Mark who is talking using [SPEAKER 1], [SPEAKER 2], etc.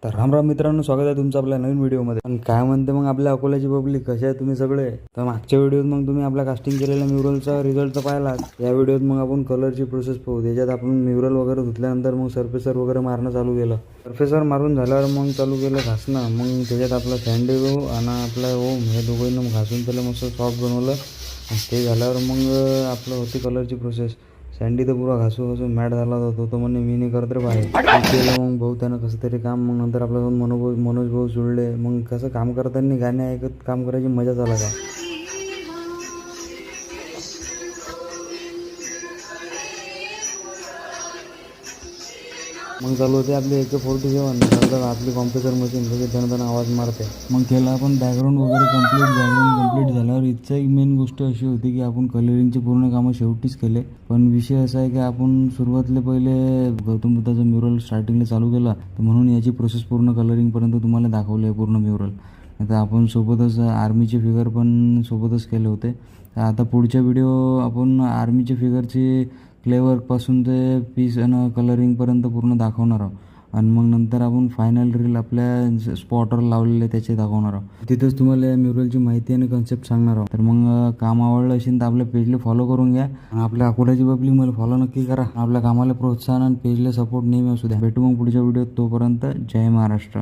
[SPEAKER 1] तर राम राम मित्रांनो, स्वागत आहे तुमचं आपल्या नवीन व्हिडिओमध्ये. पण काय म्हणते मग आपल्या अकोल्याची पब्लिक, कशा आहे तुम्ही सगळे? तर मागच्या व्हिडिओत मग तुम्ही आपल्या कास्टिंग केलेल्या म्युरलचा रिझल्ट तर पाहिलाच. या व्हिडिओत मग आपण कलरची प्रोसेस पाहू. त्याच्यात आपण म्युरल वगैरे धुतल्यानंतर मग सरफेसर वगैरे मारणं चालू केलं. सरफेसर मारून झाल्यावर मग चालू केलं घासणं. मग त्याच्यात आपला सँडिगो आणि आपला ओम हे दोघांना घासून त्याला मस्त सॉफ्ट बनवलं. आणि ते झाल्यावर मग आपलं होती कलरची प्रोसेस. सँडी तर पुरा घासून मॅट झाला होता. तो म्हणे मी नाही करत रे बाहेर केलं. मग भाऊ त्यानं कसं तरी काम. मग नंतर आपल्यासोबत मनोज भाऊ जुळले. मग कसं काम करताना गाणे ऐकत काम करायची मजा झाला का. मग चालू होते आपली AK-47. नंतर आपली कॉम्प्रेसर मशीन लगेच धन आवाज मारते. मग केलं आपण बॅकग्राऊंड वगैरे कंप्लीट झाल्यावर इथचं एक मेन गोष्ट अशी होती की आपण कलरिंगचे पूर्ण कामं शेवटीच केले. पण विषय असा आहे की आपण सुरुवातीला पहिले गौतम बुद्धाचं म्युरल स्टार्टिंगला चालू केला, तर म्हणून याची प्रोसेस पूर्ण कलरिंगपर्यंत तुम्हाला दाखवली आहे पूर्ण म्युरल. आता आपण सोबतच आर्मीचे फिगर पण सोबतच केले होते. तर आता पुढच्या व्हिडिओ आपण आर्मीचे फिगरची क्लेवर्कपासून ते पीस आणि कलरिंगपर्यंत पूर्ण दाखवणार आहोत. आणि मग नंतर आपण फायनल रील आपल्या स्पॉटर लावलेले त्याचे दाखवणार आहोत. तिथंच तुम्हाला या म्युरलची माहिती आणि कन्सेप्ट सांगणार आहोत. तर मग काम आवडलं असेल तर आपल्या पेजला फॉलो करून घ्या. आपल्या अकोल्याची पब्लिक मला फॉलो नक्की करा. आपल्या कामाला प्रोत्साहन आणि पेजला सपोर्ट नेहमी असू द्या. भेटू मग पुढच्या व्हिडिओत. तोपर्यंत जय महाराष्ट्र.